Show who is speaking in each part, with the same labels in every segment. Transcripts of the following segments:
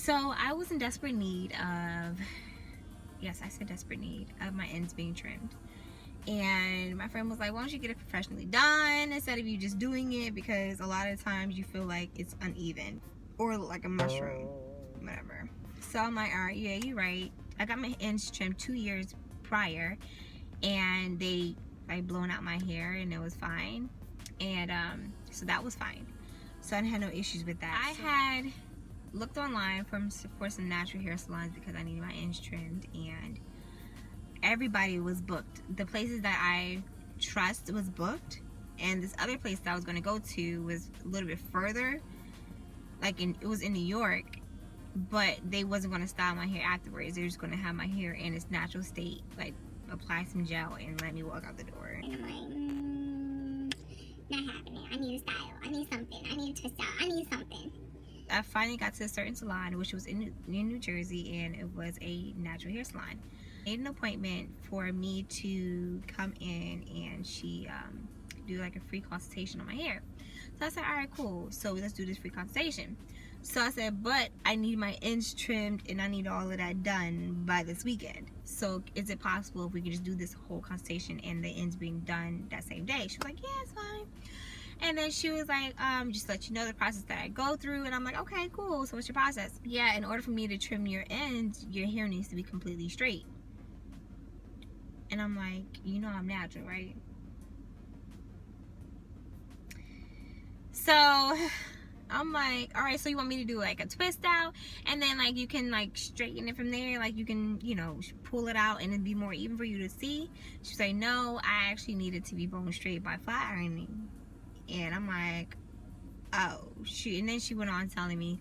Speaker 1: So I was in desperate need of, yes, I said desperate need of my ends being trimmed. And my friend was like, why don't you get it professionally done instead of you just doing it, because a lot of times you feel like it's uneven or like a mushroom, whatever. So I'm like, all right, yeah, you're right. I got my ends trimmed 2 years prior, and they like blown out my hair, and it was fine. And so that was fine. So I had no issues with that. I had looked online for some natural hair salons because I needed my ends trimmed, and everybody was booked. The places that I trust was booked, and this other place that I was going to go to was a little bit further, it was in New York, but they wasn't going to style my hair afterwards. They were just going to have my hair in its natural state, like apply some gel and let me walk out the door.
Speaker 2: And I'm like, not happening. I need a style. I need something. I need a twist out. I need something.
Speaker 1: I finally got to a certain salon, which was in New Jersey, and it was a natural hair salon. Made an appointment for me to come in, and she do like a free consultation on my hair. So I said, all right, cool, so let's do this free consultation. So I said, but I need my ends trimmed and I need all of that done by this weekend. So is it possible if we could just do this whole consultation and the ends being done that same day? She was like, yeah, it's fine. And then she was like, just let you know the process that I go through. And I'm like, okay, cool. So what's your process? Yeah, in order for me to trim your ends, your hair needs to be completely straight. And I'm like, you know I'm natural, right? So I'm like, all right, so you want me to do like a twist out, and then like you can like straighten it from there, like you can, you know, pull it out and it'd be more even for you to see? She's like, no, I actually need it to be bone straight by flat ironing. And I'm like, oh shoot. And then she went on telling me,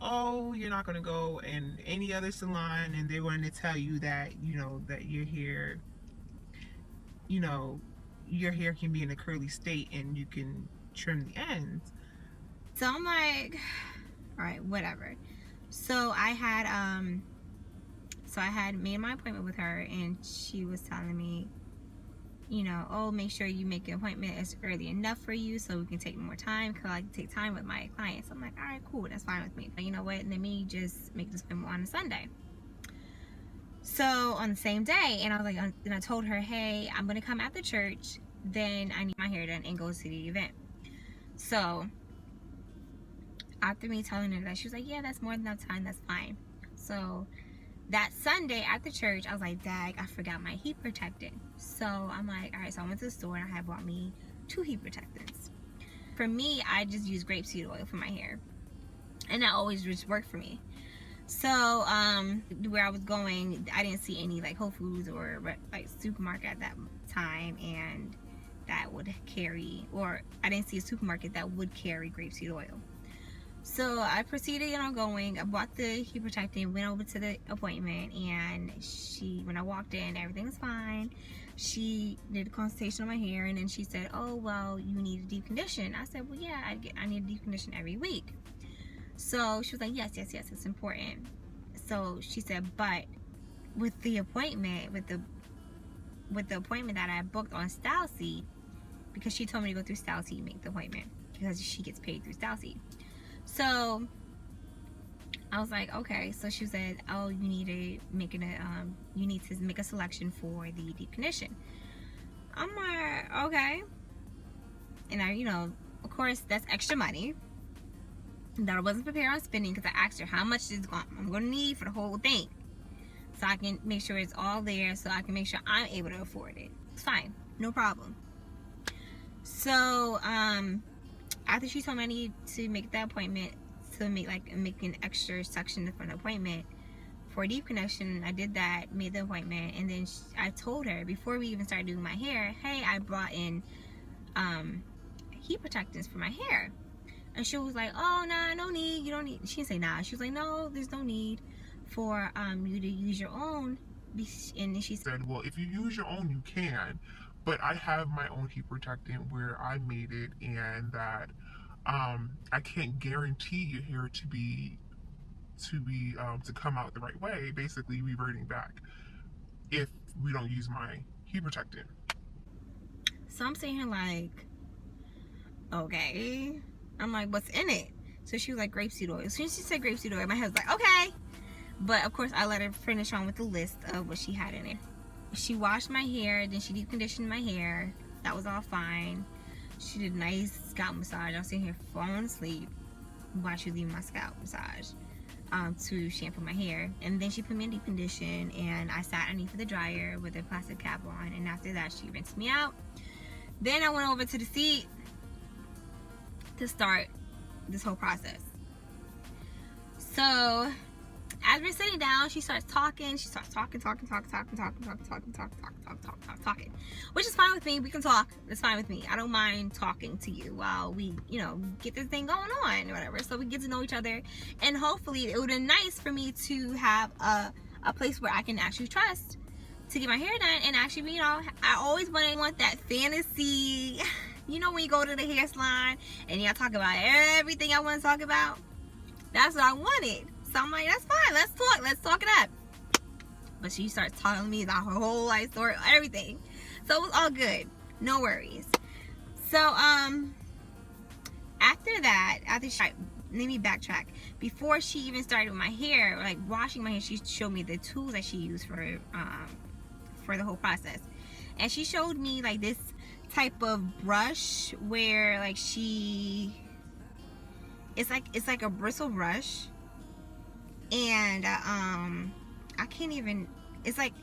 Speaker 3: oh, you're not gonna go in any other salon and they're going to tell you that, you know, that your hair, you know, your hair can be in a curly state and you can trim the ends.
Speaker 1: So I'm like, all right, whatever. So I had made my appointment with her, and she was telling me, you know, oh, make sure you make an appointment as early enough for you so we can take more time, because I like to take time with my clients. I'm like, all right, cool, that's fine with me. But you know what, let me just make this appointment on a Sunday. So on the same day, and I was like, and I told her, hey, I'm gonna come after church, then I need my hair done and go to the event. So after me telling her that, she was like, yeah, that's more than enough time, that's fine. So that Sunday after church, I was like, dag, I forgot my heat protectant. So I'm like, all right, so I went to the store and I had bought me 2 heat protectants. For me, I just use grapeseed oil for my hair, and that always just worked for me. So where I was going, I didn't see any like Whole Foods or like supermarket at that time, and that would carry, or I didn't see a supermarket that would carry grapeseed oil. So I proceeded on going. I bought the heat protectant, went over to the appointment, and when I walked in, everything was fine. She did a consultation on my hair, and then she said, oh, well, you need a deep condition. I said, well, yeah, I need a deep condition every week. So she was like, yes, it's important. So she said, but with the appointment, with the appointment that I booked on StyleSeat, because she told me to go through StyleSeat and make the appointment, because she gets paid through StyleSeat. So I was like, okay. So she said, oh, you need to make a selection for the deep condition. I'm like, okay. And I, you know, of course, that's extra money that I wasn't prepared on spending, because I asked her how much I'm going to need for the whole thing, so I can make sure it's all there, so I can make sure I'm able to afford it. It's fine, no problem. So after she told me I need to make that appointment to make an extra section for an appointment for a deep condition, I did that, made the appointment, and then I told her before we even started doing my hair, hey, I brought in heat protectants for my hair. And she was like, oh, nah, no need, you don't need. She didn't say nah. She was like, no, there's no need for you to use your own. And then she said,
Speaker 3: well, if you use your own, you can, but I have my own heat protectant where I made it, and that I can't guarantee your hair to come out the right way, basically reverting back, if we don't use my heat protectant.
Speaker 1: So I'm sitting here like, okay. I'm like, what's in it? So she was like, grapeseed oil. As soon as she said grapeseed oil, my husband was like, okay. But of course, I let her finish on with the list of what she had in it. She washed my hair, then she deep conditioned my hair. That was all fine. She did a nice scalp massage. I was sitting here falling asleep while she was leaving my scalp massage to shampoo my hair. And then she put me in deep condition, and I sat underneath the dryer with a plastic cap on. And after that, she rinsed me out. Then I went over to the seat to start this whole process. So as we're sitting down, she starts talking. She starts talking, which is fine with me. We can talk. It's fine with me. I don't mind talking to you while we, you know, get this thing going on or whatever. So we get to know each other, and hopefully it would be nice for me to have a place where I can actually trust to get my hair done and actually, you know, I always want that fantasy. You know, when you go to the hair salon and y'all talk about everything I want to talk about, that's what I wanted. So I'm like, that's fine. Let's talk it up. But she starts telling me about her whole life story, everything. So it was all good. No worries. So, after that, let me backtrack. Before she even started with my hair, like washing my hair, she showed me the tools that she used for the whole process. And she showed me like this type of brush where like it's like a bristle brush. And I can't even think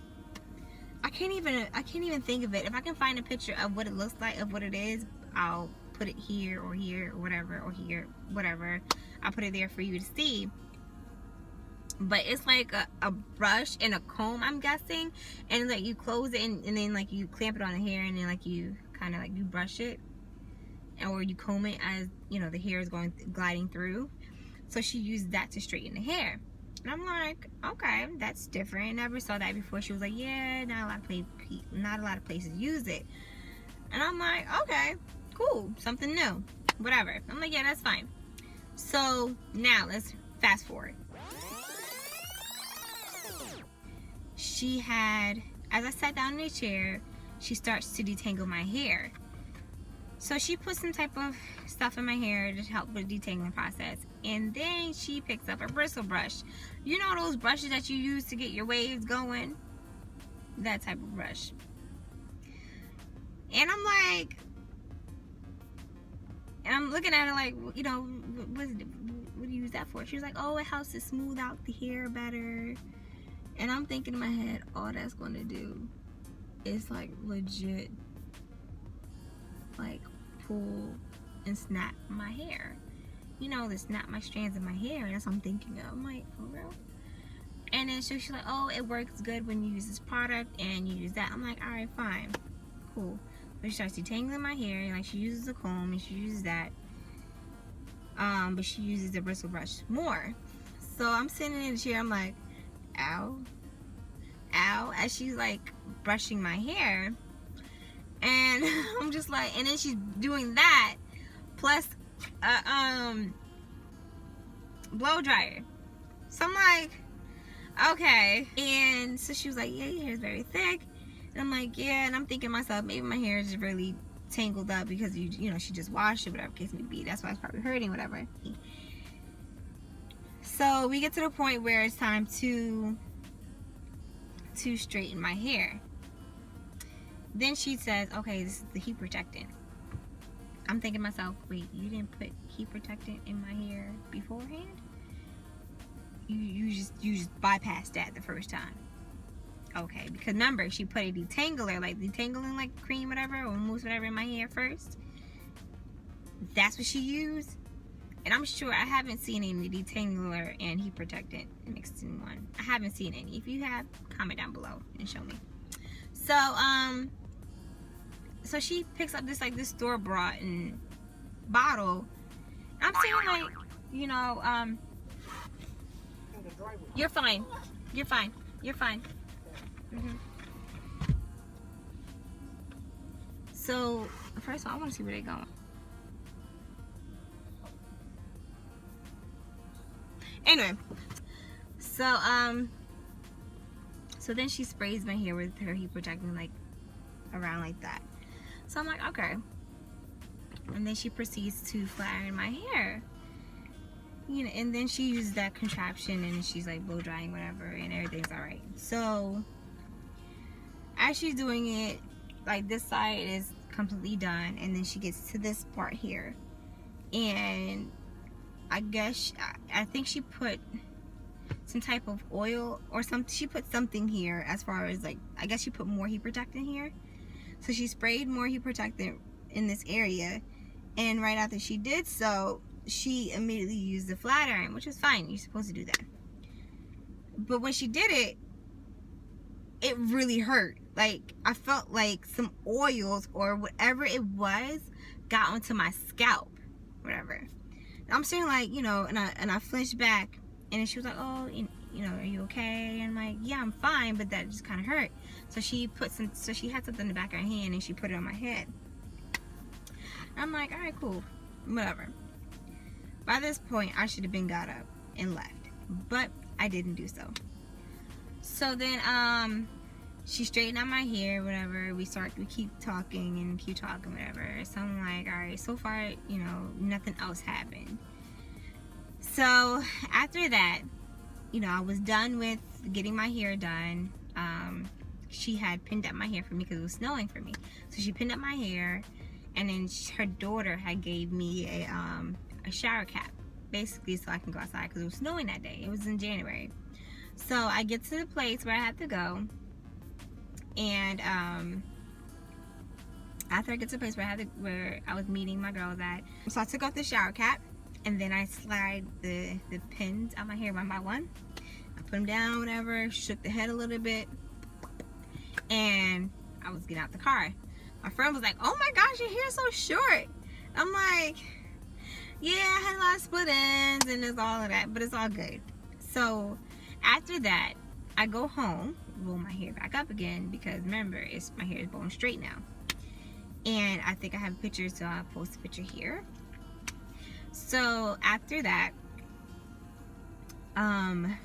Speaker 1: of it. If I can find a picture of what it looks like, of what it is, I'll put it here or whatever, or here, whatever. I'll put it there for you to see. But it's like a brush and a comb, I'm guessing, and like you close it and then like you clamp it on the hair, and then like you kind of like you brush it, or you comb it as, you know, the hair is gliding through. So she used that to straighten the hair. And I'm like, okay, that's different. Never saw that before. She was like, yeah, not a lot of places use it. And I'm like, okay, cool, something new, whatever. I'm like, yeah, that's fine. So now let's fast forward. She had, as I sat down in a chair, she starts to detangle my hair. So she put some type of stuff in my hair to help with the detangling process. And then she picks up a bristle brush. You know those brushes that you use to get your waves going? That type of brush. And I'm like, and I'm looking at her like, you know, what do you use that for? She was like, oh, it helps to smooth out the hair better. And I'm thinking in my head, all that's going to do is like legit, like pull and snap my hair. You know, to snap my strands of my hair. That's what I'm thinking of. I'm like, for real? And then she's like, oh, it works good when you use this product and you use that. I'm like, all right, fine, cool. But she starts detangling my hair, and like she uses a comb and she uses that. But she uses the bristle brush more. So I'm sitting in the chair. I'm like, ow, ow, as she's like brushing my hair. And I'm just like, and then she's doing that plus blow dryer. So I'm like, okay. And so she was like, yeah, your hair is very thick. And I'm like, yeah. And I'm thinking to myself, maybe my hair is just really tangled up because you know, she just washed it, whatever case may be. That's why it's probably hurting, whatever. So we get to the point where it's time to straighten my hair. Then she says, okay, this is the heat protectant. I'm thinking to myself, wait, you didn't put heat protectant in my hair beforehand? You just bypassed that the first time. Okay, because remember, she put a detangler, like detangling like cream, whatever, or mousse, whatever, in my hair first. That's what she used. And I'm sure I haven't seen any detangler and heat protectant mixed in one. I haven't seen any. If you have, comment down below and show me. So she picks up this store-bought bottle. I'm saying, like, you know, you're fine. You're fine. You're fine. So first of all, I want to see where they're going. Anyway, so then she sprays my hair with her heat protectant, like around like that. So I'm like, okay. And then she proceeds to flatten my hair. you know, and then she uses that contraption and she's like blow drying whatever and everything's all right. So as she's doing it, like this side is completely done, and then she gets to this part here, and I think she put some type of oil or something. She put something here as far as like, I guess she put more heat protectant here. So she sprayed more heat protectant in this area, and right after she did so, she immediately used the flat iron, which was fine. You're supposed to do that. But when she did it, it really hurt. Like, I felt like some oils or whatever it was got onto my scalp, whatever. I'm saying, like, you know, and I flinched back, and then she was like, oh, you know, are you okay? And I'm like, yeah, I'm fine, but that just kind of hurt. So she had something in the back of her hand, and she put it on my head. I'm like, all right, cool, whatever. By this point, I should have been got up and left, but I didn't do so. So then, she straightened out my hair, whatever. We keep talking, whatever. So I'm like, all right, so far, you know, nothing else happened. So after that, you know, I was done with getting my hair done. She had pinned up my hair for me because it was snowing for me. So she pinned up my hair, and then her daughter had gave me a shower cap, basically, so I can go outside because it was snowing that day. It was in January. So I get to the place where I had to go, and after I get to the place where I was meeting my girls at, so I took off the shower cap, and then I slide the pins out my hair one by one. I put them down, whatever, shook the head a little bit, and I was getting out the car. My friend was like, oh my gosh, your hair's so short. I'm like, yeah, I had a lot of split ends and it's all of that, but it's all good. So after that, I go home, roll my hair back up again, because remember, my hair is bone straight now. And I think I have pictures, so I'll post a picture here. So after that, I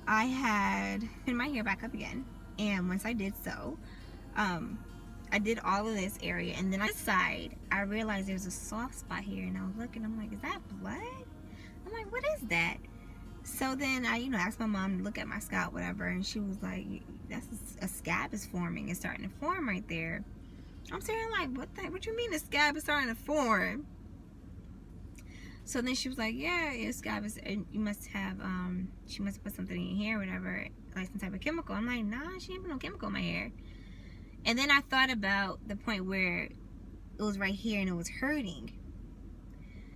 Speaker 1: had pinned my hair back up again, and once I did so, I did all of this area, and then on this side, I realized there's a soft spot here, and I was looking, I'm like, is that blood? I'm like, what is that? So then I, you know, asked my mom to look at my scalp, whatever, and she was like, that's a scab is forming. It's starting to form right there. I'm saying, like, what you mean the scab is starting to form? So then she was like, yeah, your scab is, you must have, she must have put something in your hair, whatever, like some type of chemical. I'm like, nah, she didn't put no chemical in my hair. And then I thought about the point where it was right here and it was hurting.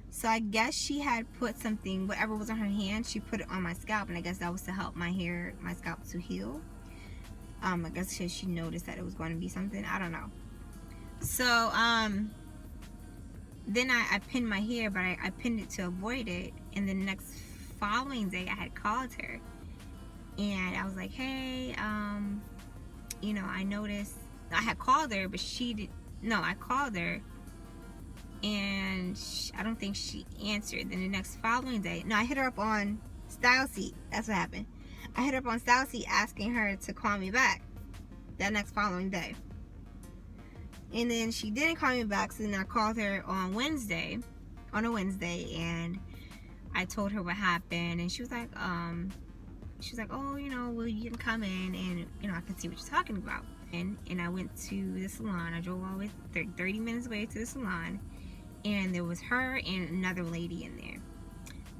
Speaker 1: So I guess she had put something, whatever was on her hand, she put it on my scalp, and I guess that was to help my scalp to heal. I guess she noticed that it was going to be something, I don't know. So then I pinned my hair, but I pinned it to avoid it, and the next following day I had called her, and I was like, hey, you know, I noticed, I had called her, but I called her, and I don't think she answered. Then the next following day, I hit her up on Style Seat. That's what happened. I hit her up on Style Seat asking her to call me back that next following day. And then she didn't call me back, so then I called her on a Wednesday, and I told her what happened, and she was like, oh, you know, well, you can come in, and, you know, I can see what you're talking about. And I went to the salon. I drove all the way 30 minutes away to the salon, and there was her and another lady in there.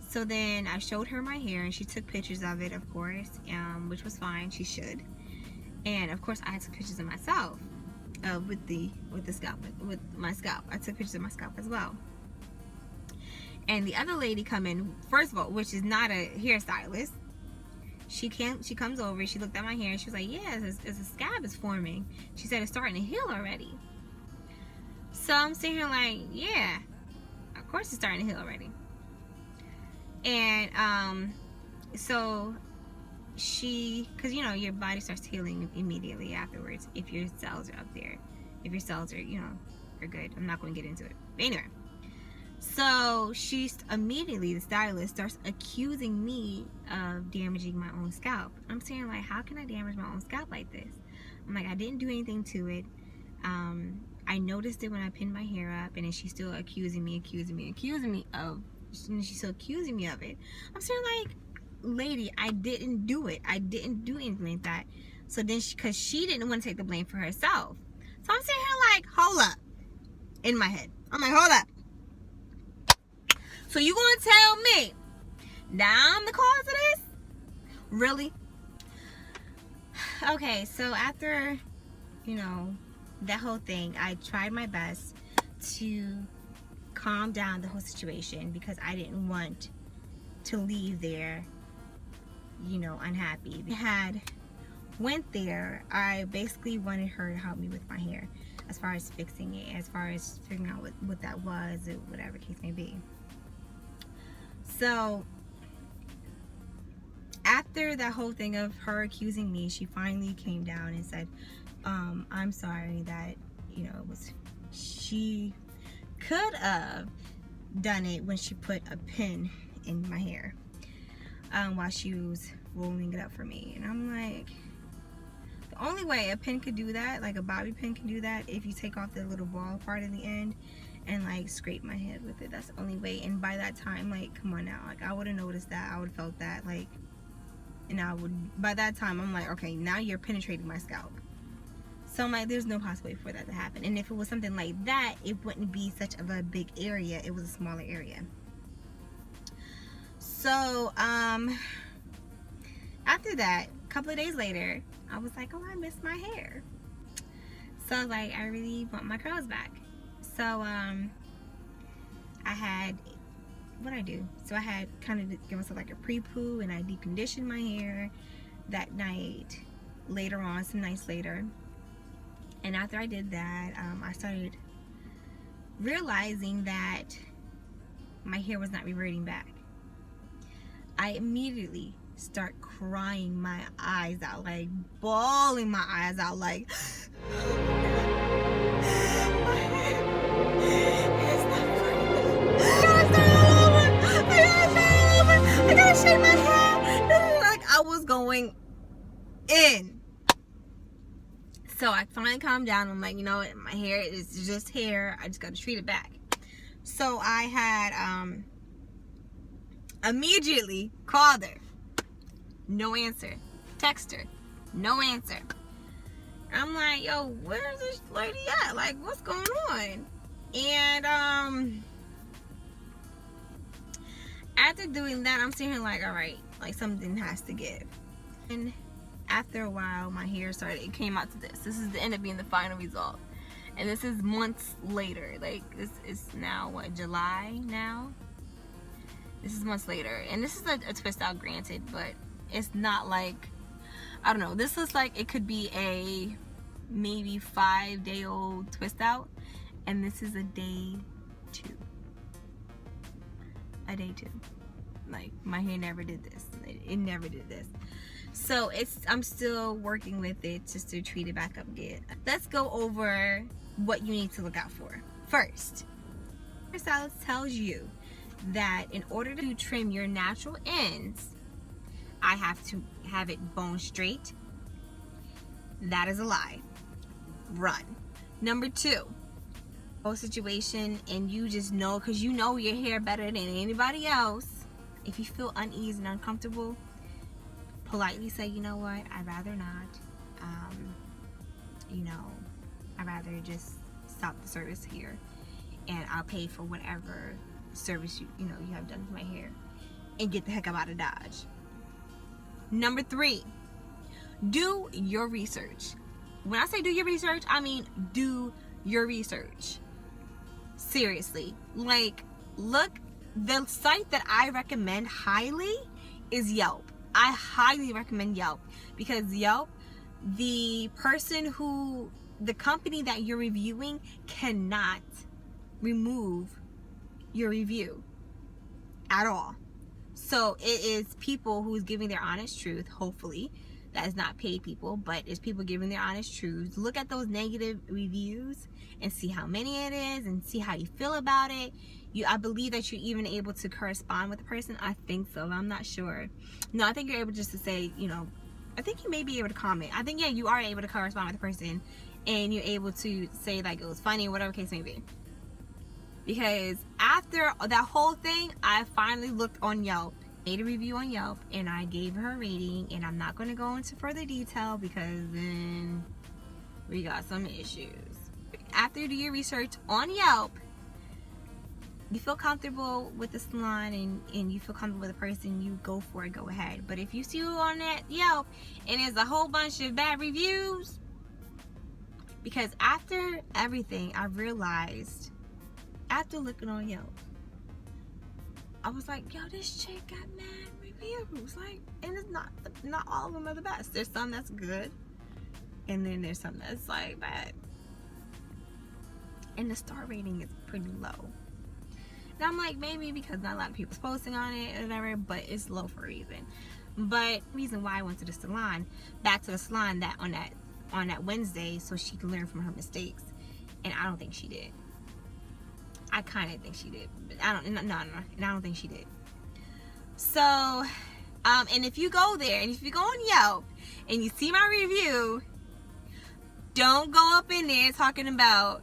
Speaker 1: So then I showed her my hair, and she took pictures of it, of course, which was fine. She should. And of course, I took pictures of myself with my scalp. I took pictures of my scalp as well. And the other lady come in, first of all, which is not a hairstylist. She comes over, she looked at my hair, and she was like, yeah, it's a scab is forming. She said it's starting to heal already. So I'm sitting here like, yeah, of course it's starting to heal already. And so because you know, your body starts healing immediately afterwards if your cells are up there. If your cells are, you know, are good. I'm not going to get into it. But anyway. So she immediately, the stylist, starts accusing me of damaging my own scalp. I'm saying, like, how can I damage my own scalp like this? I'm like, I didn't do anything to it. I noticed it when I pinned my hair up, and then she's still accusing me of and she's still accusing me of it. I'm saying, like, lady, I didn't do it. I didn't do anything like that. So then, because she didn't want to take the blame for herself. So I'm sitting here like, hold up. In my head. I'm like, hold up. So you gonna tell me now I'm the cause of this? Really? Okay, so after, you know, that whole thing, I tried my best to calm down the whole situation because I didn't want to leave there, you know, unhappy. I had went there, I basically wanted her to help me with my hair as far as fixing it, as far as figuring out what that was, or whatever case may be. So after that whole thing of her accusing me, she finally came down and said, I'm sorry that, you know, it was, she could have done it when she put a pin in my hair while she was rolling it up for me. And I'm like, the only way a pin could do that, like a bobby pin can do that, if you take off the little ball part in the end and like scrape my head with it. That's the only way. And by that time, like, come on now, like, I would have noticed that, I would have felt that, like, and I would, by that time, I'm like, okay, now you're penetrating my scalp. So I'm like, there's no possibility for that to happen. And if it was something like that, it wouldn't be such of a big area. It was a smaller area. So after that, a couple of days later, I was like, oh, I miss my hair. So I was like, I really want my curls back. So I had, what I do? So I had kind of given myself like a pre-poo, and I deep conditioned my hair that night. Later on, some nights later. And after I did that, I started realizing that my hair was not reverting back. I immediately start crying my eyes out, like bawling my eyes out, like my hair is not reverting back. I gotta shave my hair. Like, I was going in. So I finally calmed down. I'm like, you know what, my hair is just hair. I just got to treat it back. So I had immediately called her. No answer. Text her. No answer. I'm like, yo, where's this lady at? Like, what's going on? And after doing that, I'm sitting here like, all right, like, something has to give. And after a while, my hair started, it came out to this. This is the end up being the final result. And this is months later. Like, this is now, what, July now? This is months later. And this is a twist out, granted, but it's not like, I don't know. This looks like it could be a maybe 5-day-old twist out. And this is a day 2. A day 2. Like, my hair never did this. It never did this. So I'm still working with it just to treat it back up again. Let's go over what you need to look out for. First, your stylist tells you that in order to trim your natural ends, I have to have it bone straight. That is a lie. Run. Number 2, whole situation, and you just know, because you know your hair better than anybody else. If you feel uneasy and uncomfortable, politely say, you know what, I'd rather not. You know, I'd rather just stop the service here, and I'll pay for whatever service you have done to my hair, and get the heck up out of Dodge. Number 3, do your research. When I say do your research, I mean do your research. Seriously, like, look, the site that I recommend highly is Yelp. I highly recommend Yelp, because Yelp, the company that you're reviewing cannot remove your review at all. So it is people who's giving their honest truth, hopefully. That is not paid people, but it's people giving their honest truths. Look at those negative reviews and see how many it is and see how you feel about it. I believe that you're even able to correspond with the person. I think so. I'm not sure. No, I think you're able just to say, I think you may be able to comment. I think, yeah, you are able to correspond with the person, and you're able to say, like, it was funny or whatever case may be. Because after that whole thing, I finally looked on Yelp, made a review on Yelp, and I gave her a rating. And I'm not going to go into further detail because then we got some issues. After you do your research on Yelp, you feel comfortable with the salon and you feel comfortable with the person, you go for it, go ahead. But if you see on that Yelp and there's a whole bunch of bad reviews, because after everything, I realized, after looking on Yelp, I was like, yo, this chick got mad reviews. Like, and it's not all of them are the best. There's some that's good, and then there's some that's like bad. And the star rating is pretty low. And I'm like, maybe because not a lot of people's posting on it or whatever, but it's low for a reason. But reason why I went to the salon, back to the salon that on that Wednesday, so she could learn from her mistakes. And I don't think she did. I kind of think she did, but I don't think she did. So, and if you go there, and if you go on Yelp, and you see my review, don't go up in there talking about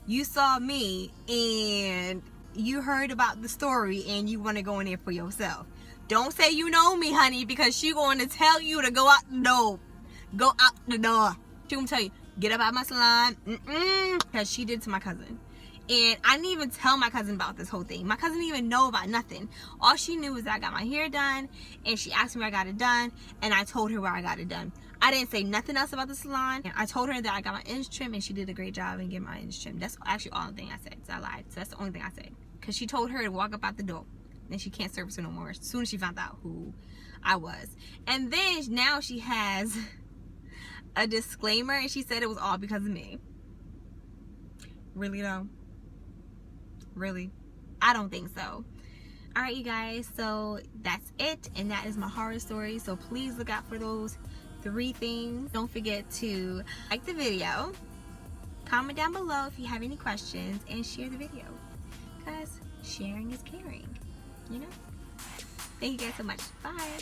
Speaker 1: you saw me and you heard about the story and you want to go in there for yourself. Don't say you know me, honey, because she going to tell you to go out the door. Go out the door. She gonna tell you, get up out of my salon. Because she did to my cousin. And I didn't even tell my cousin about this whole thing. My cousin didn't even know about nothing. All she knew was that I got my hair done, and she asked me where I got it done, and I told her where I got it done. I didn't say nothing else about the salon. And I told her that I got my ends trimmed, and she did a great job in getting my ends trimmed. That's actually all the thing I said. So I lied. So that's the only thing I said. Because she told her to walk up out the door. And she can't service her no more as soon as she found out who I was. And then now she has a disclaimer, and she said it was all because of me. Really though? Really? I don't think so. Alright, you guys, so that's it, and that is my horror story. So please look out for those 3 things. Don't forget to like the video, comment down below if you have any questions, and share the video, because sharing is caring, you know. Thank you guys so much. Bye.